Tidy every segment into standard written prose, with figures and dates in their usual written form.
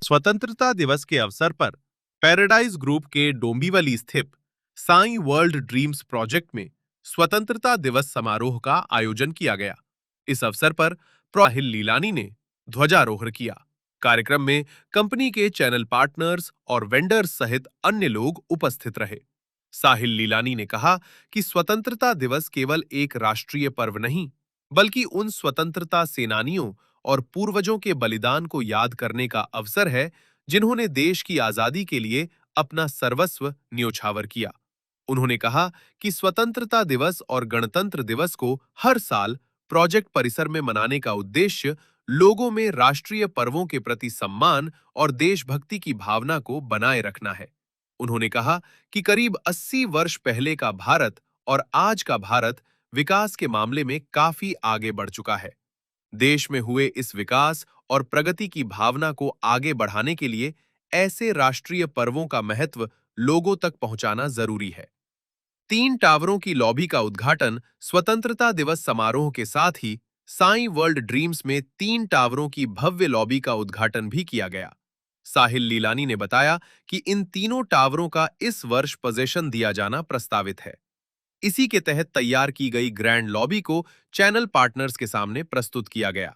स्वतंत्रता दिवस के अवसर पर पैराडाइज ग्रुप के डोंबिवली स्थित साई वर्ल्ड ड्रीम्स प्रोजेक्ट में स्वतंत्रता दिवस समारोह का आयोजन किया गया। इस अवसर पर साहिल लीलानी ने ध्वजारोहण किया। कार्यक्रम में कंपनी के चैनल पार्टनर्स और वेंडर्स सहित अन्य लोग उपस्थित रहे। साहिल लीलानी ने कहा कि स्वतंत्रता दिवस केवल एक राष्ट्रीय पर्व नहीं, बल्कि उन स्वतंत्रता सेनानियों और पूर्वजों के बलिदान को याद करने का अवसर है, जिन्होंने देश की आजादी के लिए अपना सर्वस्व न्योछावर किया। उन्होंने कहा कि स्वतंत्रता दिवस और गणतंत्र दिवस को हर साल प्रोजेक्ट परिसर में मनाने का उद्देश्य लोगों में राष्ट्रीय पर्वों के प्रति सम्मान और देशभक्ति की भावना को बनाए रखना है। उन्होंने कहा कि करीब 80 वर्ष पहले का भारत और आज का भारत विकास के मामले में काफी आगे बढ़ चुका है। देश में हुए इस विकास और प्रगति की भावना को आगे बढ़ाने के लिए ऐसे राष्ट्रीय पर्वों का महत्व लोगों तक पहुंचाना जरूरी है। 3 टावरों की लॉबी का उद्घाटन स्वतंत्रता दिवस समारोह के साथ ही साई वर्ल्ड ड्रीम्स में 3 टावरों की भव्य लॉबी का उद्घाटन भी किया गया। साहिल लीलानी ने बताया कि इन तीनों टावरों का इस वर्ष पोजीशन दिया जाना प्रस्तावित है। इसी के तहत तैयार की गई ग्रैंड लॉबी को चैनल पार्टनर्स के सामने प्रस्तुत किया गया।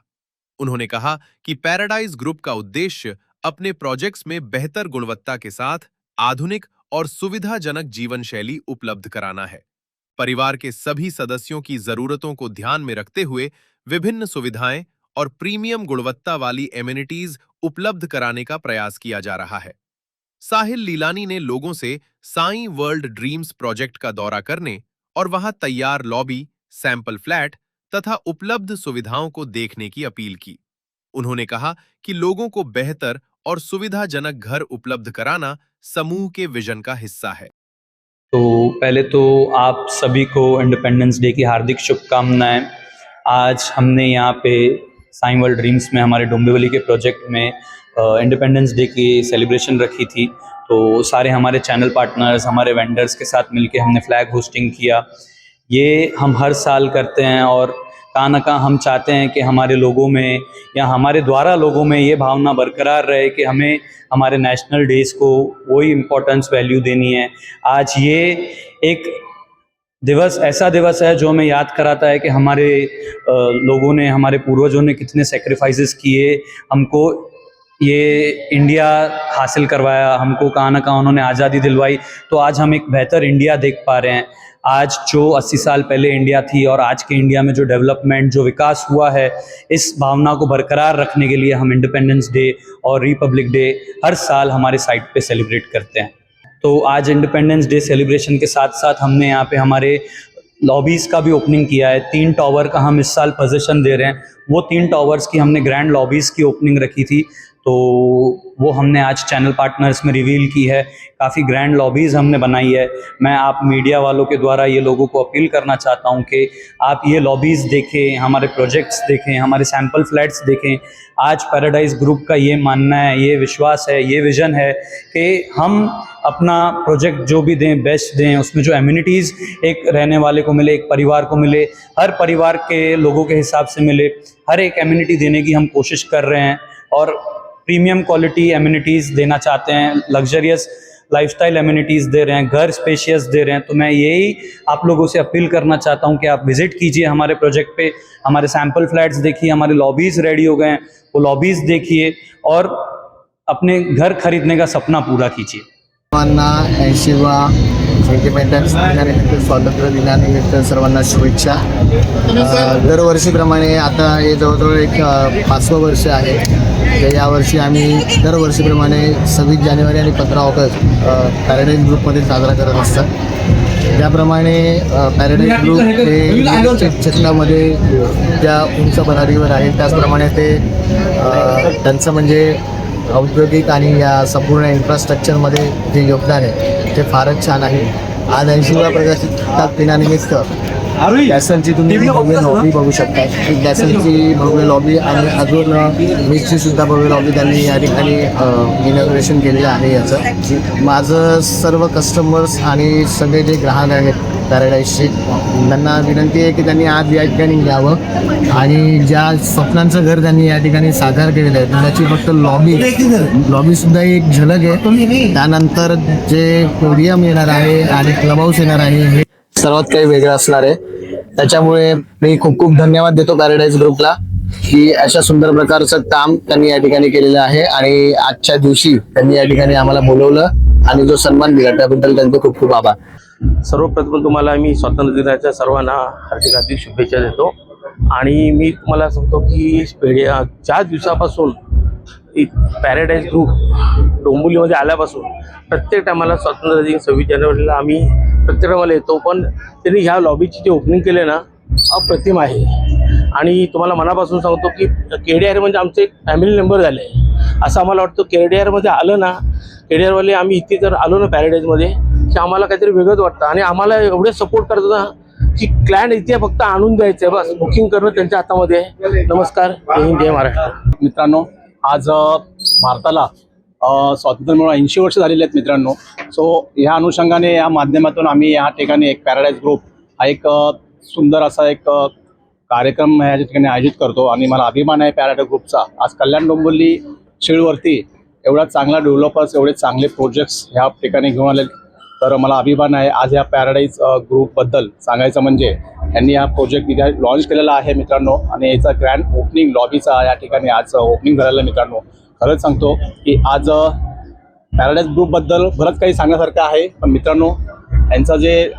उन्होंने कहा कि पैराडाइज ग्रुप का उद्देश्य अपने प्रोजेक्ट्स में बेहतर गुणवत्ता के साथ आधुनिक और सुविधाजनक जीवन शैली उपलब्ध कराना है। परिवार के सभी सदस्यों की जरूरतों को ध्यान में रखते हुए विभिन्न सुविधाएं और प्रीमियम गुणवत्ता वाली एमिनिटीज उपलब्ध कराने का प्रयास किया जा रहा है। साहिल लीलानी ने लोगों से साई वर्ल्ड ड्रीम्स प्रोजेक्ट का दौरा करने और वहां तैयार लॉबी, सैंपल फ्लैट तथा उपलब्ध सुविधाओं को देखने की अपील की। उन्होंने कहा कि लोगों को बेहतर और सुविधाजनक घर उपलब्ध कराना समूह के विजन का हिस्सा है। तो पहले तो आप सभी को इंडिपेंडेंस डे की हार्दिक शुभकामनाएं। आज हमने यहाँ पे साई वर्ल्ड ड्रीम्स में हमारे डोंबिवली के प्रोजेक्ट में इंडिपेंडेंस डे की सेलिब्रेशन रखी थी। तो सारे हमारे चैनल पार्टनर्स, हमारे वेंडर्स के साथ मिलके हमने फ्लैग होस्टिंग किया। ये हम हर साल करते हैं और कहाँ ना कहाँ हम चाहते हैं कि हमारे लोगों में या हमारे द्वारा लोगों में ये भावना बरकरार रहे कि हमें हमारे नेशनल डेज़ को वही इम्पोर्टेंस वैल्यू देनी है। आज ये एक दिवस ऐसा दिवस है जो हमें याद कराता है कि हमारे लोगों ने, हमारे पूर्वजों ने कितने सेक्रीफाइसेस किए, हमको ये इंडिया हासिल करवाया, हमको कहाँ ना कहाँ उन्होंने आज़ादी दिलवाई। तो आज हम एक बेहतर इंडिया देख पा रहे हैं। आज जो 80 साल पहले इंडिया थी और आज के इंडिया में जो डेवलपमेंट, जो विकास हुआ है, इस भावना को बरकरार रखने के लिए हम इंडिपेंडेंस डे और रिपब्लिक डे हर साल हमारे साइट पे सेलिब्रेट करते हैं। तो आज इंडिपेंडेंस डे सेलिब्रेशन के साथ साथ हमने यहाँ पे हमारे लॉबीज़ का भी ओपनिंग किया है। 3 टावर का हम इस साल पोजीशन दे रहे हैं। वो 3 टावर्स की हमने ग्रैंड लॉबीज़ की ओपनिंग रखी थी, तो वो हमने आज चैनल पार्टनर्स में रिवील की है। काफ़ी ग्रैंड लॉबीज़ हमने बनाई है। मैं आप मीडिया वालों के द्वारा ये लोगों को अपील करना चाहता हूँ कि आप ये लॉबीज़ देखें, हमारे प्रोजेक्ट्स देखें, हमारे सैम्पल फ्लैट्स देखें। आज पैराडाइज ग्रुप का ये मानना है, ये विश्वास है, ये विज़न है कि हम अपना प्रोजेक्ट जो भी दें बेस्ट दें, उसमें जो एमिनिटीज़ एक रहने वाले को मिले, एक परिवार को मिले, हर परिवार के लोगों के हिसाब से मिले, हर एक एमिनिटी देने की हम कोशिश कर रहे हैं और प्रीमियम क्वालिटी एमिनिटीज़ देना चाहते हैं, लग्जरियस लाइफस्टाइल एमिनिटीज़ दे रहे हैं, घर स्पेशियस दे रहे हैं। तो मैं यही आप लोगों से अपील करना चाहता हूं कि आप विजिट कीजिए हमारे प्रोजेक्ट पे, हमारे सैम्पल फ्लैट्स देखिए, हमारे लॉबीज़ रेडी हो गए हैं, वो लॉबीज़ देखिए और अपने घर खरीदने का सपना पूरा कीजिए। 80वा इंडिपेंडन्स दिनानिमित्त, स्वातंत्र्य दिनानिमित्त सर्वांना शुभेच्छा। दरवर्षीप्रमाणे आता हे जवळजवळ एक 5वं वर्ष आहे। तर यावर्षी आम्ही दरवर्षीप्रमाणे 26 जानेवारी आणि 15 ऑगस्ट पॅराडाइज ग्रुपमध्ये साजरा करत असतात। त्याप्रमाणे पॅराडाइज ग्रुप हे क्षेत्रामध्ये ज्या उंच भरारीवर आहे, त्याचप्रमाणे ते त्यांचं म्हणजे औद्योगिक आणि या संपूर्ण इन्फ्रास्ट्रक्चरमध्ये जे योगदान आहे ते फारच छान आहे। आज 80व्या प्रजासत्ताक दिनानिमित्त गॅसलची तुम्ही भव्य लॉबी बघू शकता। गॅसलची भव्य लॉबी आणि अजून मीची सुद्धा भव्य लॉबी त्यांनी या ठिकाणी इनॉग्रेशन केलेलं आहे। याचं माझं सर्व कस्टमर्स आणि सगळे जे ग्राहक आहेत पॅराडाईजची. त्यांना विनंती आहे की त्यांनी आज या ठिकाणी यावं आणि ज्या स्वप्नांचं घर त्यांनी या ठिकाणी साकार केलेलं आहे त्याची फक्त लॉबीसुद्धा एक झलक आहे. त्यानंतर जे पोडियम येणार आहे आणि क्लब हाऊस येणार आहे हे सर्वात काही वेगळं असणार आहे. त्याच्यामुळे मी खूप खूप धन्यवाद देतो पॅराडाईज ग्रुपला की अशा सुंदर प्रकारचं काम त्यांनी या ठिकाणी केलेलं आहे आणि आजच्या दिवशी त्यांनी या ठिकाणी आम्हाला बोलवलं आणि जो सन्मान दिला त्याबद्दल त्यांचे खूप खूप आभार. सर्वप्रथम तुम्हाला मी स्वातंत्र्य दिनाच्या सर्वांना हार्दिक हार्दिक शुभेच्छा देतो. आणि मी तुम्हाला सांगतो की ज्या दिवसापासून पॅराडाईज ग्रुप डोंबिवलीमध्ये आल्यापासून प्रत्येक टायमाला स्वातंत्र्य दिन 26 जानेवारीला आम्ही प्रत्येक टायमाला येतो. पण त्यांनी ह्या लॉबीची जे ओपनिंग केले ना अप्रतिम आहे. आणि तुम्हाला मनापासून सांगतो की KDR म्हणजे आमचे एक फॅमिली मेंबर झाले असं आम्हाला वाटतं. KDRमध्ये आलं ना, KDRवाले आम्ही इथे जर आलो ना पॅराडाईजमध्ये की आम्हाला काहीतरी वेगळंच वाटतं आणि आम्हाला एवढे सपोर्ट करतो ना की क्लायंट इथे फक्त आणून द्यायचं आहे, बस बुकिंग करणं त्यांच्या हातामध्ये आहे. नमस्कार, जय हिंद, जय महाराष्ट्र. मित्रांनो, आज भारताला स्वातंत्र्य मिळून 80 वर्ष झालेले आहेत मित्रांनो. सो ह्या अनुषंगाने या माध्यमातून आम्ही या ठिकाणी एक पॅराडाईज ग्रुप हा एक सुंदर असा एक कार्यक्रम या ठिकाणी आयोजित करतो आणि मला अभिमान आहे पॅराडाईज ग्रुपचा. आज कल्याण डोंबिवली शिळवरती एवढा चांगला डेव्हलपर्स, एवढे चांगले प्रोजेक्ट्स ह्या ठिकाणी घेऊन आले. तर मला अभिमान आहे आज ह्या पॅराडाईज ग्रुपबद्दल सांगायचं म्हणजे यांनी हा प्रोजेक्ट इथे लॉन्च केलेला आहे मित्रांनो. आणि याचा ग्रँड ओपनिंग लॉबीचा या ठिकाणी आज ओपनिंग झालेलं मित्रांनो. खरंच सांगतो की आज पॅराडाईज ग्रुपबद्दल बरंच काही सांगण्यासारखं आहे. पण मित्रांनो, यांचं जे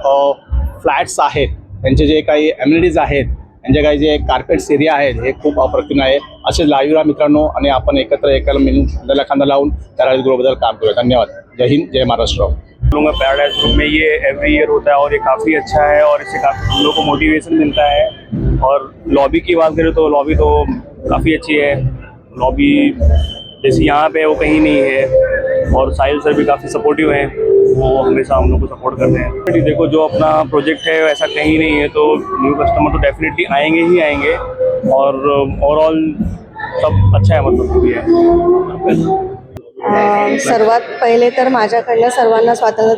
फ्लॅट्स आहेत, त्यांचे जे काही ॲम्युनिटीज आहेत, यांचे काही जे कार्पेट्स एरिया आहेत हे खूप अप्रतिम आहे. असे लाईव्ह राहा मित्रांनो आणि आपण एकत्र एकाला मिळून खांद्याला खांदा लावून पॅराडाईज ग्रुपबद्दल काम करूया. धन्यवाद. जय हिंद, जय महाराष्ट्र. लूँगा पैराडाइज ग्रुप में ये एवरी ईयर होता है और ये काफ़ी अच्छा है और इससे काफ़ी हम लोग को मोटिवेशन मिलता है. और लॉबी की बात करें तो लॉबी तो काफ़ी अच्छी है. लॉबी जैसे यहाँ पे वो कहीं नहीं है और साहिल सर भी काफ़ी सपोर्टिव हैं, वो हमेशा हम लोग को सपोर्ट करते हैं. देखो, जो अपना प्रोजेक्ट है वैसा कहीं नहीं है तो न्यू कस्टमर तो डेफिनेटली आएंगे ही आएंगे. और ओवरऑल सब अच्छा है, मतलब जो भी है. सर्वात पहिले तर माझ्याकडनं सर्वांना स्वातंत्र्य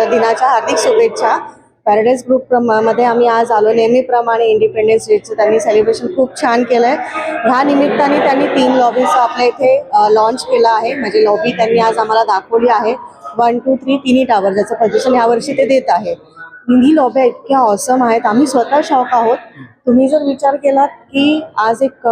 दिनाच्या हार्दिक शुभेच्छा. पॅराडाईज ग्रुप मध्ये आम्ही आज आलो. नेहमीप्रमाणे इंडिपेंडन्स डेचं त्यांनी सेलिब्रेशन खूप छान केलं आहे. ह्या निमित्ताने त्यांनी 3 लॉबीचं आपल्या इथे लॉन्च केलं आहे. म्हणजे लॉबी त्यांनी आज आम्हाला दाखवली आहे. 1, 2, 3 तिन्ही टावर ज्याचं पोझिशन यावर्षी ते देत आहे. तिन्ही लॉब्या इतक्या ऑसम आहेत, आम्ही स्वतः शॉक आहोत. तुम्ही जर विचार केलात की आज एक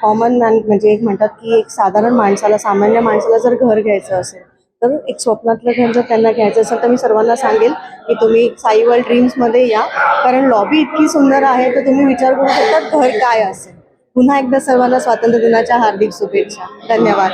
कॉमन मॅन म्हणजे एक म्हणतात की एक साधारण माणसाला, सामान्य माणसाला जर घर घ्यायचं असेल तर एक स्वप्नातलं घर जर त्यांना घ्यायचं असेल तर मी सर्वांना सांगेल की तुम्ही साई वर्ल्ड ड्रीम्समध्ये या. कारण लॉबी इतकी सुंदर आहे तर तुम्ही विचार करू शकता घर काय असेल. पुन्हा एकदा सर्वांना स्वातंत्र्य दिनाच्या हार्दिक शुभेच्छा. धन्यवाद.